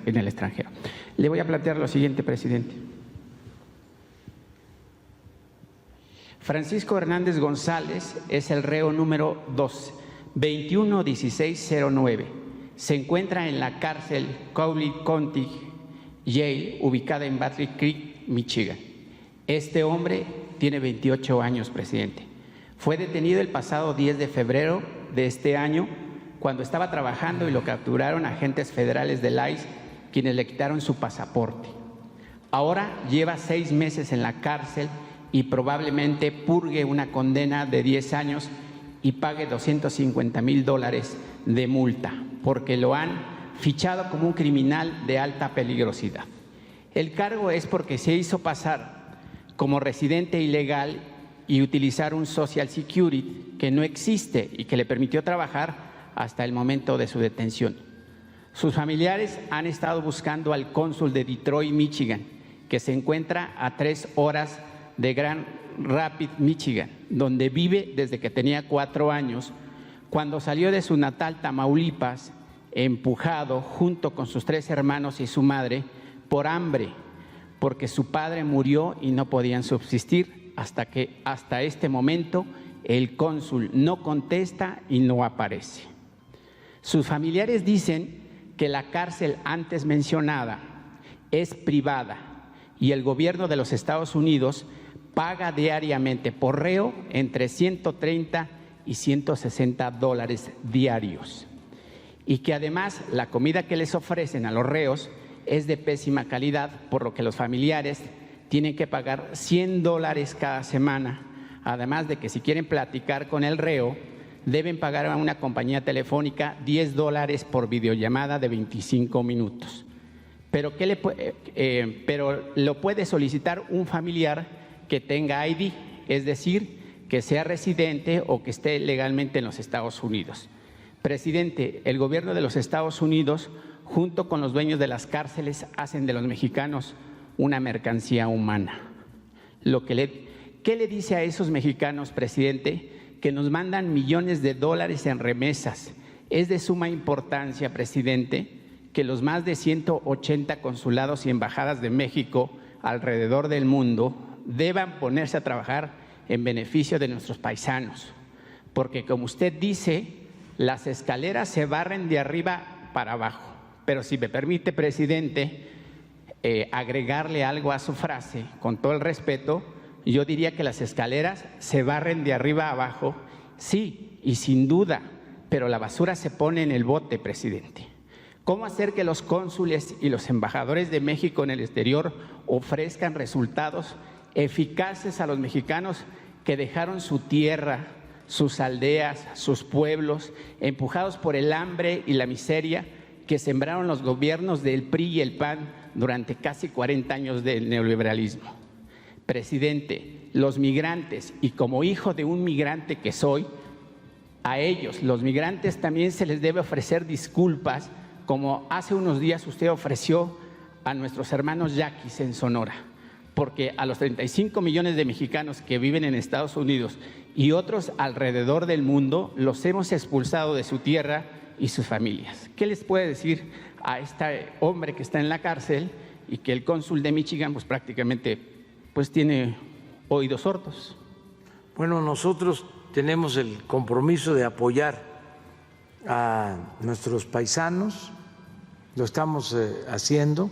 en el extranjero. Le voy a plantear lo siguiente, presidente. Francisco Hernández González es el reo número 211609. Se encuentra en la cárcel Cowley County Jail, ubicada en Battle Creek, Michigan. Este hombre tiene 28 años, presidente. Fue detenido el pasado 10 de febrero de este año cuando estaba trabajando y lo capturaron agentes federales del ICE, quienes le quitaron su pasaporte. Ahora lleva 6 meses en la cárcel y probablemente purgue una condena de 10 años y pague $250,000 de multa, porque lo han fichado como un criminal de alta peligrosidad. El cargo es porque se hizo pasar como residente ilegal y utilizar un Social Security que no existe y que le permitió trabajar hasta el momento de su detención. Sus familiares han estado buscando al cónsul de Detroit, Michigan, que se encuentra a 3 horas de Grand Rapids, Michigan, donde vive desde que tenía 4 años, cuando salió de su natal Tamaulipas, empujado junto con sus 3 hermanos y su madre por hambre, porque su padre murió y no podían subsistir, hasta este momento el cónsul no contesta y no aparece. Sus familiares dicen que la cárcel antes mencionada es privada y el gobierno de los Estados Unidos paga diariamente por reo entre $130 y $160 diarios, y que además la comida que les ofrecen a los reos es de pésima calidad, por lo que los familiares tienen que pagar $100 cada semana, además de que si quieren platicar con el reo deben pagar a una compañía telefónica $10 por videollamada de 25 minutos. Pero lo puede solicitar un familiar que tenga ID, es decir, que sea residente o que esté legalmente en los Estados Unidos. Presidente, el gobierno de los Estados Unidos, junto con los dueños de las cárceles, hacen de los mexicanos una mercancía humana. ¿Qué le dice a esos mexicanos, presidente, que nos mandan millones de dólares en remesas? Es de suma importancia, presidente, que los más de 180 consulados y embajadas de México alrededor del mundo deban ponerse a trabajar en beneficio de nuestros paisanos, porque como usted dice, las escaleras se barren de arriba para abajo. Pero si me permite, presidente, agregarle algo a su frase, con todo el respeto, yo diría que las escaleras se barren de arriba a abajo, sí, y sin duda, pero la basura se pone en el bote, presidente. ¿Cómo hacer que los cónsules y los embajadores de México en el exterior ofrezcan resultados eficaces a los mexicanos que dejaron su tierra, sus aldeas, sus pueblos, empujados por el hambre y la miseria que sembraron los gobiernos del PRI y el PAN durante casi 40 años del neoliberalismo? Presidente, los migrantes, y como hijo de un migrante que soy, a ellos, los migrantes, también se les debe ofrecer disculpas, como hace unos días usted ofreció a nuestros hermanos yaquis en Sonora, porque a los 35 millones de mexicanos que viven en Estados Unidos y otros alrededor del mundo los hemos expulsado de su tierra y sus familias. ¿Qué les puede decir a este hombre que está en la cárcel y que el cónsul de Michigan pues prácticamente tiene oídos sordos? Bueno, nosotros tenemos el compromiso de apoyar a nuestros paisanos, lo estamos haciendo.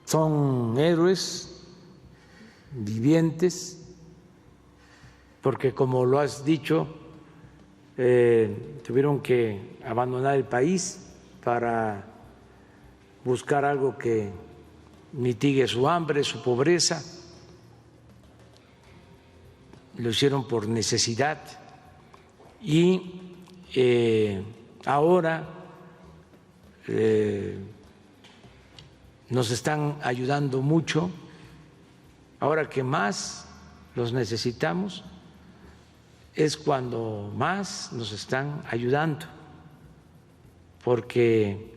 Son héroes vivientes, porque como lo has dicho, tuvieron que abandonar el país para buscar algo que mitigue su hambre, su pobreza. Lo hicieron por necesidad y ahora nos están ayudando mucho. Ahora que más los necesitamos es cuando más nos están ayudando, porque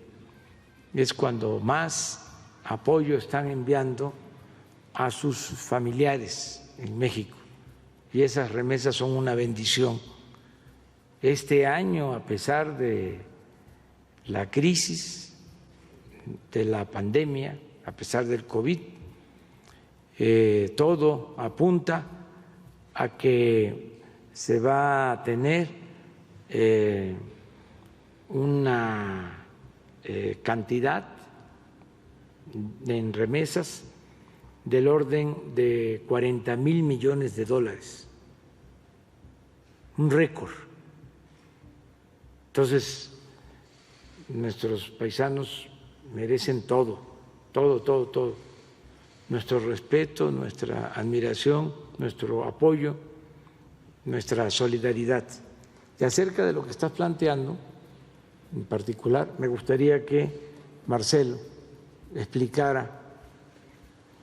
es cuando más apoyo están enviando a sus familiares en México, y esas remesas son una bendición. Este año, a pesar de la crisis, de la pandemia, a pesar del COVID. Todo apunta a que se va a tener una cantidad en remesas del orden de 40,000 millones de dólares, un récord. Entonces, nuestros paisanos merecen todo, todo, todo, todo. Nuestro respeto, nuestra admiración, nuestro apoyo, nuestra solidaridad. Y acerca de lo que estás planteando, en particular, me gustaría que Marcelo explicara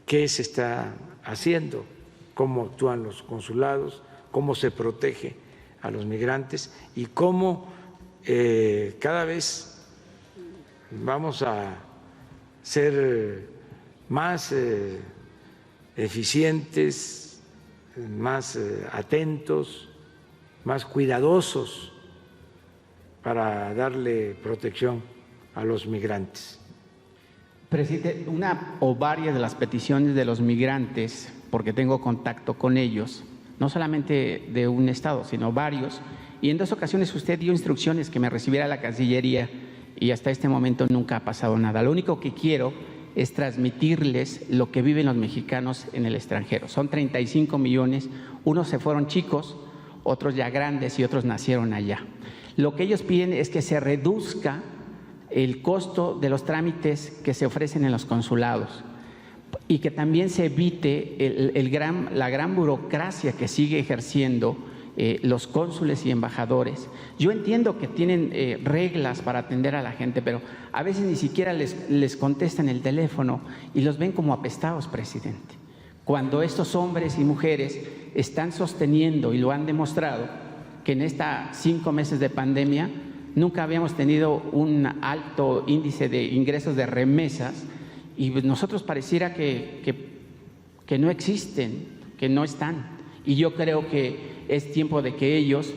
qué se está haciendo, cómo actúan los consulados, cómo se protege a los migrantes y cómo cada vez vamos a ser más eficientes, más atentos, más cuidadosos para darle protección a los migrantes. Presidente, una o varias de las peticiones de los migrantes, porque tengo contacto con ellos, no solamente de un estado, sino varios, y en 2 ocasiones usted dio instrucciones que me recibiera a la Cancillería y hasta este momento nunca ha pasado nada. Lo único que quiero es transmitirles lo que viven los mexicanos en el extranjero. Son 35 millones, unos se fueron chicos, otros ya grandes y otros nacieron allá. Lo que ellos piden es que se reduzca el costo de los trámites que se ofrecen en los consulados y que también se evite la gran burocracia que sigue ejerciendo los cónsules y embajadores. Yo entiendo que tienen reglas para atender a la gente, pero a veces ni siquiera les contestan el teléfono y los ven como apestados, presidente. Cuando estos hombres y mujeres están sosteniendo, y lo han demostrado, que en estos 5 meses de pandemia nunca habíamos tenido un alto índice de ingresos de remesas y nosotros pareciera que no existen, que no están. Y yo creo que es tiempo de que ellos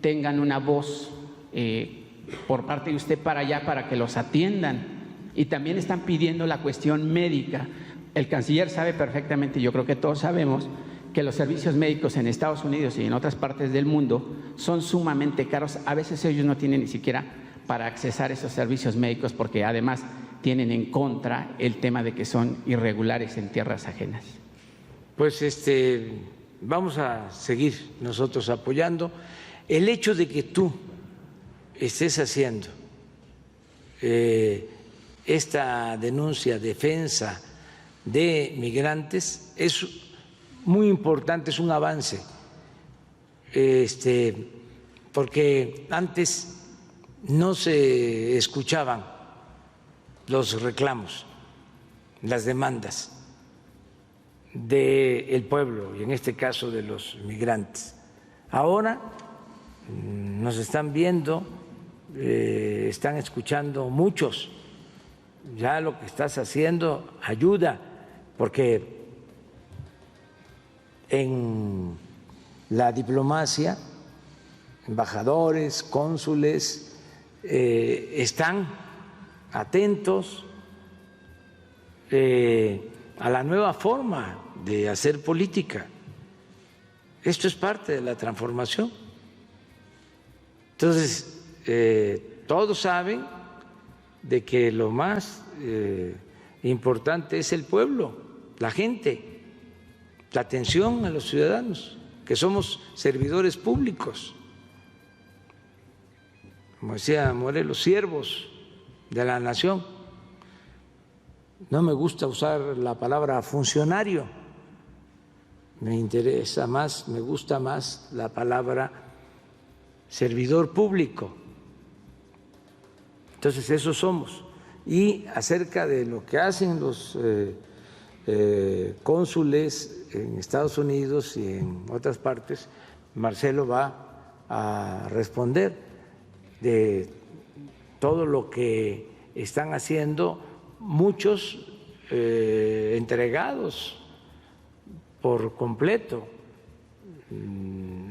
tengan una voz por parte de usted para allá, para que los atiendan. Y también están pidiendo la cuestión médica. El canciller sabe perfectamente, yo creo que todos sabemos, que los servicios médicos en Estados Unidos y en otras partes del mundo son sumamente caros. A veces ellos no tienen ni siquiera para accesar esos servicios médicos porque además tienen en contra el tema de que son irregulares en tierras ajenas. Pues vamos a seguir nosotros apoyando. El hecho de que tú estés haciendo esta denuncia, defensa de migrantes es muy importante, es un avance, porque antes no se escuchaban los reclamos, las demandas del pueblo y en este caso de los migrantes. Ahora nos están viendo, están escuchando muchos. Ya lo que estás haciendo ayuda, porque en la diplomacia, embajadores, cónsules, están atentos a la nueva forma de hacer política. Esto es parte de la transformación. Entonces, todos saben de que lo más importante es el pueblo, la gente, la atención a los ciudadanos, que somos servidores públicos, como decía Morelos, siervos de la nación. No me gusta usar la palabra funcionario, me interesa más, me gusta más la palabra servidor público. Entonces, eso somos. Y acerca de lo que hacen los cónsules en Estados Unidos y en otras partes, Marcelo va a responder de todo lo que están haciendo, muchos entregados por completo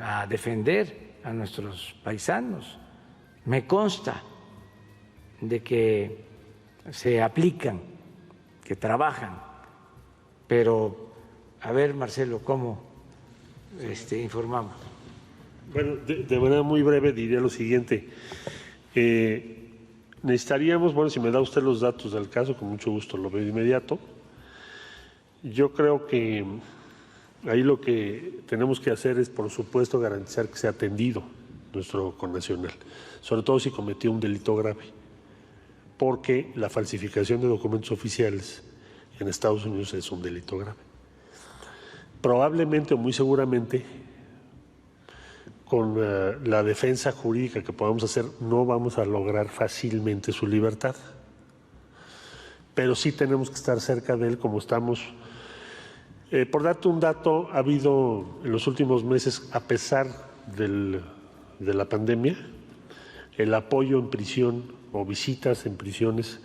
a defender a nuestros paisanos. Me consta de que se aplican, que trabajan. Pero, a ver, Marcelo, ¿cómo informamos? Bueno, de manera muy breve diría lo siguiente. Necesitaríamos, bueno, si me da usted los datos del caso, con mucho gusto lo veo de inmediato. Yo creo que ahí lo que tenemos que hacer es, por supuesto, garantizar que sea atendido nuestro connacional, sobre todo si cometió un delito grave, porque la falsificación de documentos oficiales en Estados Unidos es un delito grave. Probablemente o muy seguramente, con la defensa jurídica que podamos hacer, no vamos a lograr fácilmente su libertad. Pero sí tenemos que estar cerca de él como estamos. Por darte un dato, ha habido en los últimos meses, a pesar de la pandemia, el apoyo en prisión o visitas en prisiones,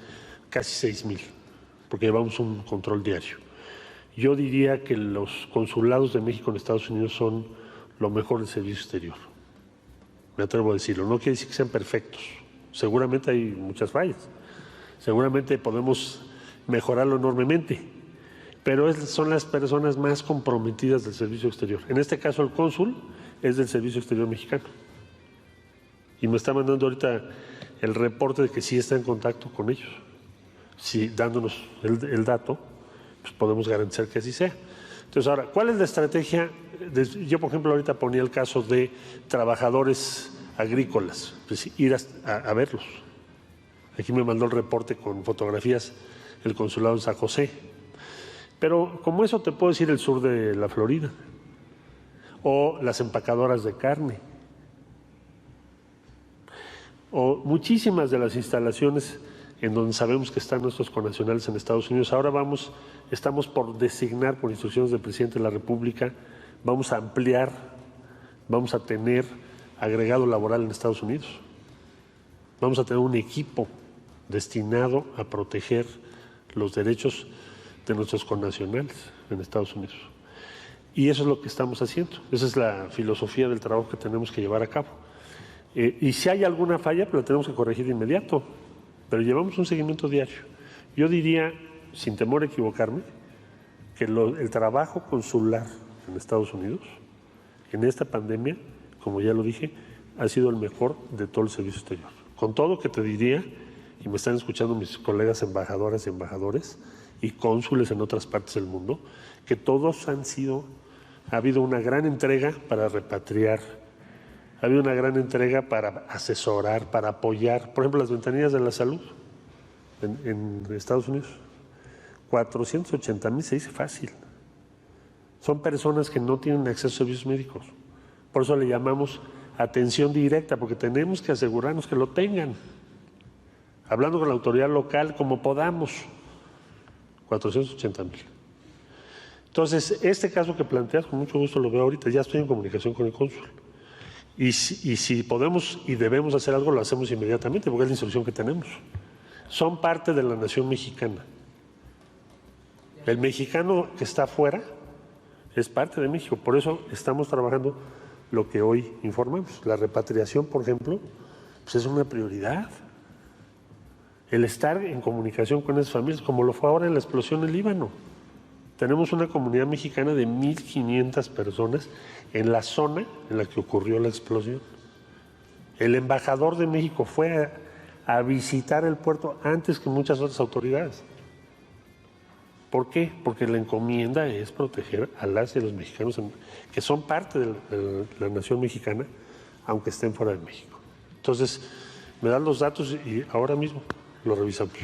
casi 6,000, porque llevamos un control diario. Yo diría que los consulados de México en Estados Unidos son lo mejor del servicio exterior. Me atrevo a decirlo. No quiere decir que sean perfectos. Seguramente hay muchas fallas. Seguramente podemos mejorarlo enormemente. Pero son las personas más comprometidas del servicio exterior. En este caso, el cónsul es del servicio exterior mexicano. Y me está mandando ahorita el reporte de que sí está en contacto con ellos. Si dándonos el dato, pues podemos garantizar que así sea. Entonces, ahora, ¿cuál es la estrategia? Yo, por ejemplo, ahorita ponía el caso de trabajadores agrícolas, pues ir a verlos. Aquí me mandó el reporte con fotografías el consulado en San José. Pero como eso te puedo decir el sur de la Florida o las empacadoras de carne o muchísimas de las instalaciones en donde sabemos que están nuestros connacionales en Estados Unidos. Ahora estamos por designar por instrucciones del presidente de la República, vamos a ampliar, vamos a tener agregado laboral en Estados Unidos. Vamos a tener un equipo destinado a proteger los derechos de nuestros connacionales en Estados Unidos. Y eso es lo que estamos haciendo. Esa es la filosofía del trabajo que tenemos que llevar a cabo. Y si hay alguna falla, pues la tenemos que corregir de inmediato. Pero llevamos un seguimiento diario. Yo diría, sin temor a equivocarme, que el trabajo consular en Estados Unidos, en esta pandemia, como ya lo dije, ha sido el mejor de todo el servicio exterior. Con todo que te diría, y me están escuchando mis colegas embajadoras y embajadores y cónsules en otras partes del mundo, que todos ha habido una gran entrega para repatriar, ha habido una gran entrega para asesorar, para apoyar. Por ejemplo, las ventanillas de la salud en Estados Unidos, 480,000 se dice fácil. Son personas que no tienen acceso a servicios médicos. Por eso le llamamos atención directa, porque tenemos que asegurarnos que lo tengan. Hablando con la autoridad local como podamos, 480,000. Entonces, este caso que planteas, con mucho gusto lo veo ahorita, ya estoy en comunicación con el cónsul. Y si podemos y debemos hacer algo, lo hacemos inmediatamente, porque es la instrucción que tenemos. Son parte de la nación mexicana. El mexicano que está afuera es parte de México, por eso estamos trabajando lo que hoy informamos. La repatriación, por ejemplo, pues es una prioridad. El estar en comunicación con esas familias, como lo fue ahora en la explosión en Líbano. Tenemos una comunidad mexicana de 1,500 personas en la zona en la que ocurrió la explosión. El embajador de México fue a visitar el puerto antes que muchas otras autoridades. ¿Por qué? Porque la encomienda es proteger a las y los mexicanos que son parte de la nación mexicana, aunque estén fuera de México. Entonces, me dan los datos y ahora mismo lo revisamos.